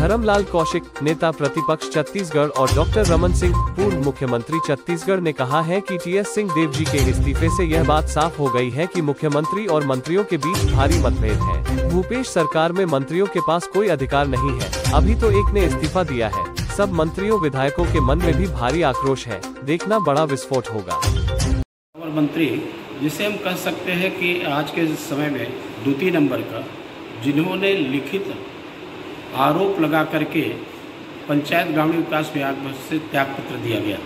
धर्मलाल कौशिक, नेता प्रतिपक्ष छत्तीसगढ़, और डॉक्टर रमन सिंह, पूर्व मुख्यमंत्री छत्तीसगढ़ ने कहा है कि टीएस सिंहदेव जी के इस्तीफे से यह बात साफ हो गई है कि मुख्यमंत्री और मंत्रियों के बीच भारी मतभेद है। भूपेश सरकार में मंत्रियों के पास कोई अधिकार नहीं है। अभी तो एक ने इस्तीफा दिया है। सब मंत्रियों विधायकों के मन में भी भारी आक्रोश है। देखना बड़ा विस्फोट होगा। और मंत्री जिसे हम कह सकते हैं कि आज के समय में द्वितीय नंबर का, जिन्होंने लिखित आरोप लगा करके पंचायत ग्रामीण विकास विभाग से त्यागपत्र दिया गया।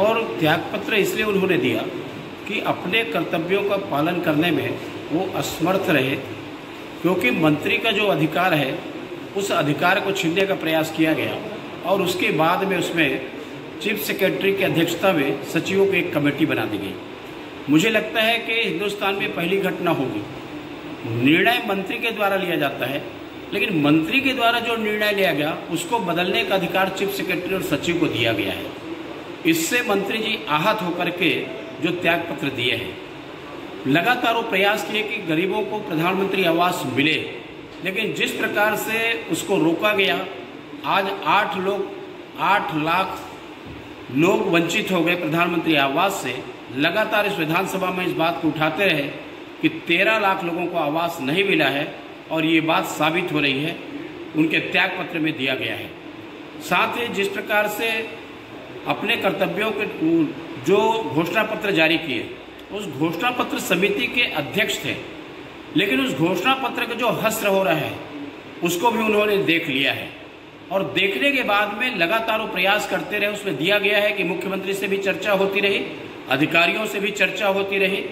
और त्यागपत्र इसलिए उन्होंने दिया कि अपने कर्तव्यों का पालन करने में वो असमर्थ रहे, क्योंकि मंत्री का जो अधिकार है उस अधिकार को छीनने का प्रयास किया गया। और उसके बाद में उसमें चीफ सेक्रेटरी की अध्यक्षता में सचिवों की एक कमेटी बना दी गई। मुझे लगता है कि हिंदुस्तान में पहली घटना होगी। निर्णय मंत्री के द्वारा लिया जाता है, लेकिन मंत्री के द्वारा जो निर्णय लिया गया उसको बदलने का अधिकार चीफ सेक्रेटरी और सचिव को दिया गया है। इससे मंत्री जी आहत होकर के जो त्यागपत्र दिए हैं, लगातार वो प्रयास किए कि गरीबों को प्रधानमंत्री आवास मिले, लेकिन जिस प्रकार से उसको रोका गया, आज 8 लाख लोग वंचित हो गए प्रधानमंत्री आवास से। लगातार इस विधानसभा में इस बात को उठाते रहे कि 13 लाख लोगों को आवास नहीं मिला है, और ये बात साबित हो रही है उनके त्यागपत्र में दिया गया है। साथ ही जिस प्रकार से अपने कर्तव्यों के जो घोषणा पत्र जारी किए, उस घोषणा पत्र समिति के अध्यक्ष थे, लेकिन उस घोषणा पत्र का जो हश्र हो रहा है उसको भी उन्होंने देख लिया है। और देखने के बाद में लगातार वो प्रयास करते रहे। उसमें दिया गया है कि मुख्यमंत्री से भी चर्चा होती रही, अधिकारियों से भी चर्चा होती रही,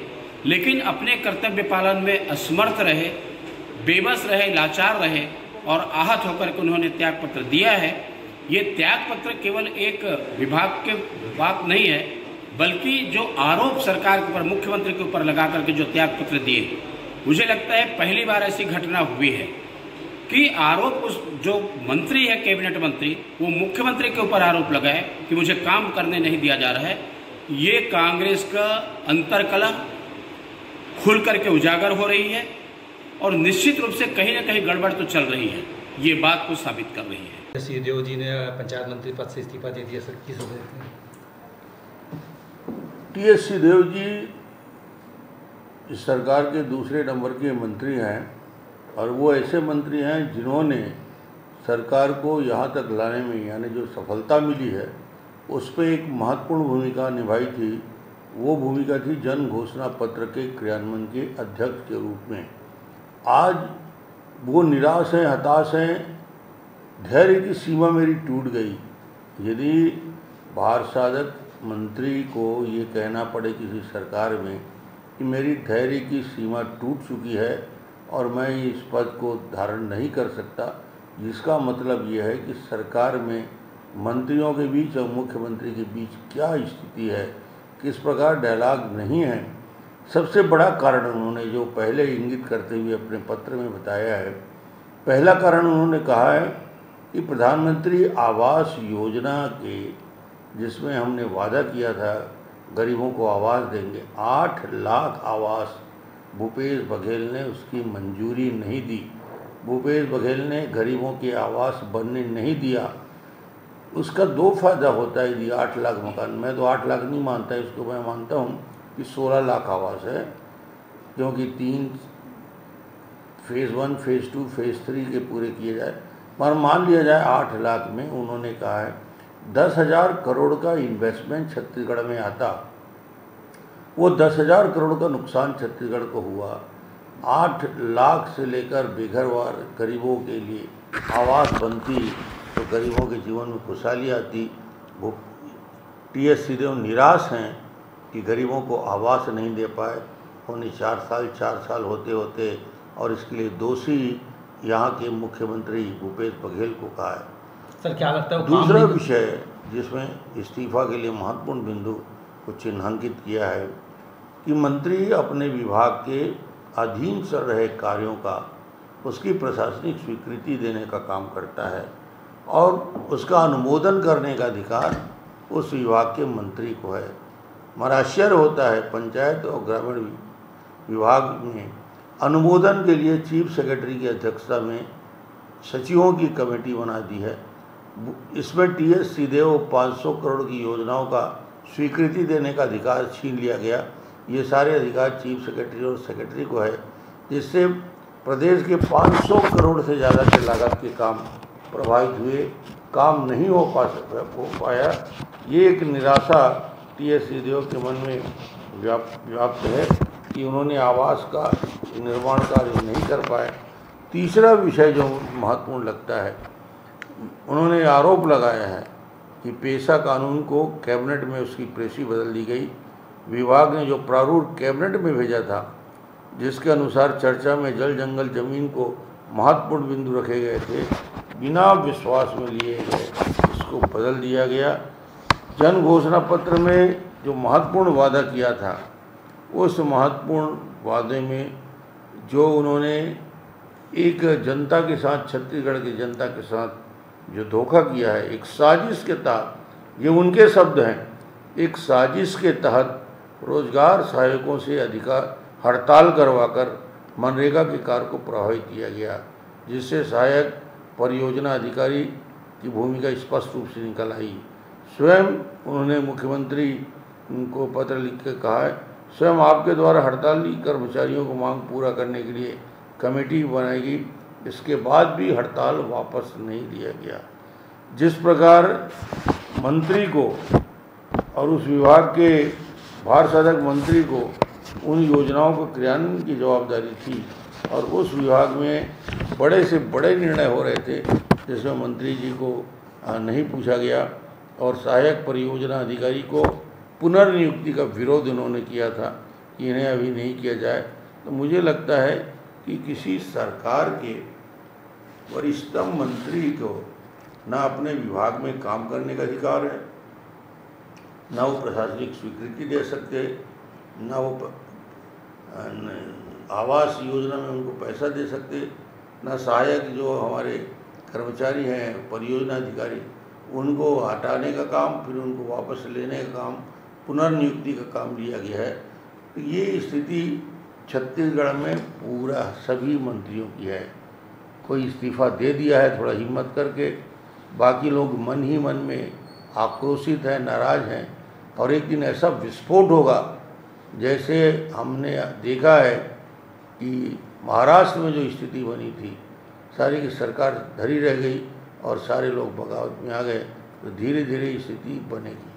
लेकिन अपने कर्तव्य पालन में असमर्थ रहे, बेबस रहे, लाचार रहे, और आहत होकर के उन्होंने त्यागपत्र दिया है। ये त्यागपत्र केवल एक विभाग के बात नहीं है, बल्कि जो आरोप सरकार के ऊपर, मुख्यमंत्री के ऊपर लगा करके जो त्यागपत्र दिए, मुझे लगता है पहली बार ऐसी घटना हुई है कि आरोप उस जो मंत्री है, कैबिनेट मंत्री, वो मुख्यमंत्री के ऊपर आरोप लगाए कि मुझे काम करने नहीं दिया जा रहा है। ये कांग्रेस का अंतर्कलह खुल करके उजागर हो रही है, और निश्चित रूप से कहीं ना कहीं गड़बड़ तो चल रही है। ये बात को साबित कर रही है। सिंहदेव जी ने पंचायत मंत्री पद से इस्तीफा दे दिया, सर किस वजह से? टीएस सिंहदेव जी इस सरकार के दूसरे नंबर के मंत्री हैं, और वो ऐसे मंत्री हैं जिन्होंने सरकार को यहाँ तक लाने में, यानी जो सफलता मिली है, उस पर एक महत्वपूर्ण भूमिका निभाई थी। वो भूमिका थी जन घोषणा पत्र के क्रियान्वयन के अध्यक्ष के रूप में। आज वो निराश हैं, हताश हैं, धैर्य की सीमा मेरी टूट गई। यदि भार साधक मंत्री को ये कहना पड़े किसी सरकार में कि मेरी धैर्य की सीमा टूट चुकी है और मैं इस पद को धारण नहीं कर सकता, जिसका मतलब ये है कि सरकार में मंत्रियों के बीच और मुख्यमंत्री के बीच क्या स्थिति है, किस प्रकार डायलॉग नहीं है। सबसे बड़ा कारण उन्होंने जो पहले इंगित करते हुए अपने पत्र में बताया है, पहला कारण उन्होंने कहा है कि प्रधानमंत्री आवास योजना के, जिसमें हमने वादा किया था गरीबों को आवास देंगे, 8 लाख आवास भूपेश बघेल ने उसकी मंजूरी नहीं दी। भूपेश बघेल ने गरीबों के आवास बनने नहीं दिया। उसका 2 फायदा होता है यदि 8 लाख मकान, मैं तो 8 लाख नहीं मानता इसको, मैं मानता हूँ कि 16 लाख आवास है, क्योंकि 3 फेज़ 1, फेज़ 2, फेज़ 3 के पूरे किए जाए। पर मान लिया जाए 8 लाख में उन्होंने कहा है 10,000 करोड़ का इन्वेस्टमेंट छत्तीसगढ़ में आता, वो 10,000 करोड़ का नुकसान छत्तीसगढ़ को हुआ। 8 लाख से लेकर बेघरवार गरीबों के लिए आवास बनती तो गरीबों के जीवन में खुशहाली आती। वो टीएस सिंहदेव निराश हैं कि गरीबों को आवास नहीं दे पाए। उन्हें 4 साल होते होते, और इसके लिए दोषी यहाँ के मुख्यमंत्री भूपेश बघेल को कहा है। सर क्या लगता है दूसरा विषय जिसमें इस्तीफा के लिए महत्वपूर्ण बिंदु को चिन्हांकित किया है कि मंत्री अपने विभाग के अधीन चल रहे कार्यों का, उसकी प्रशासनिक स्वीकृति देने का काम करता है, और उसका अनुमोदन करने का अधिकार उस विभाग के मंत्री को है। हमारा आश्चर्य होता है, पंचायत और ग्रामीण विभाग में अनुमोदन के लिए चीफ सेक्रेटरी की अध्यक्षता में सचिवों की कमेटी बना दी है। इसमें TS सिंहदेव 500 करोड़ की योजनाओं का स्वीकृति देने का अधिकार छीन लिया गया। ये सारे अधिकार चीफ सेक्रेटरी और सेक्रेटरी को है, जिससे प्रदेश के 500 करोड़ से ज़्यादा के लागत के काम प्रभावित हुए, काम नहीं हो पाया। ये एक निराशा TS सिंहदेव के मन में व्याप्त है कि उन्होंने आवास का निर्माण कार्य नहीं कर पाए। तीसरा विषय जो महत्वपूर्ण लगता है, उन्होंने आरोप लगाया है कि पेशा कानून को कैबिनेट में उसकी प्रेसी बदल दी गई। विभाग ने जो प्रारूप कैबिनेट में भेजा था, जिसके अनुसार चर्चा में जल जंगल जमीन को महत्वपूर्ण बिंदु रखे गए थे, बिना विश्वास में लिए गए, इसको बदल दिया गया। जन घोषणा पत्र में जो महत्वपूर्ण वादा किया था, उस महत्वपूर्ण वादे में जो उन्होंने एक जनता के साथ, छत्तीसगढ़ की जनता के साथ जो धोखा किया है, एक साजिश के तहत, ये उनके शब्द हैं, एक साजिश के तहत रोजगार सहायकों से अधिकार हड़ताल करवाकर मनरेगा के कार्य को प्रभावित किया गया, जिससे सहायक परियोजना अधिकारी की भूमिका स्पष्ट रूप से निकल आई। स्वयं उन्होंने मुख्यमंत्री को पत्र लिख कर कहा है, स्वयं आपके द्वारा हड़ताली कर्मचारियों को मांग पूरा करने के लिए कमेटी बनाएगी, इसके बाद भी हड़ताल वापस नहीं लिया गया। जिस प्रकार मंत्री को और उस विभाग के भार साधक मंत्री को उन योजनाओं को क्रियान्वयन की जवाबदारी थी, और उस विभाग में बड़े से बड़े निर्णय हो रहे थे, जिसमें मंत्री जी को नहीं पूछा गया, और सहायक परियोजना अधिकारी को पुनर्नियुक्ति का विरोध उन्होंने किया था कि इन्हें अभी नहीं किया जाए। तो मुझे लगता है कि किसी सरकार के वरिष्ठतम मंत्री को ना अपने विभाग में काम करने का अधिकार है, ना वो प्रशासनिक स्वीकृति दे सकते, ना वो आवास योजना में उनको पैसा दे सकते, ना सहायक जो हमारे कर्मचारी हैं, परियोजना अधिकारी, उनको हटाने का काम, फिर उनको वापस लेने का काम, पुनर्नियुक्ति का काम लिया गया है। तो ये स्थिति छत्तीसगढ़ में पूरा सभी मंत्रियों की है। कोई इस्तीफा दे दिया है थोड़ा हिम्मत करके, बाकी लोग मन ही मन में आक्रोशित हैं, नाराज़ हैं, और एक दिन ऐसा विस्फोट होगा जैसे हमने देखा है कि महाराष्ट्र में जो स्थिति बनी थी, सारी की सरकार धरी रह गई और सारे लोग बगावत में आ गए, तो धीरे धीरे स्थिति बनेगी।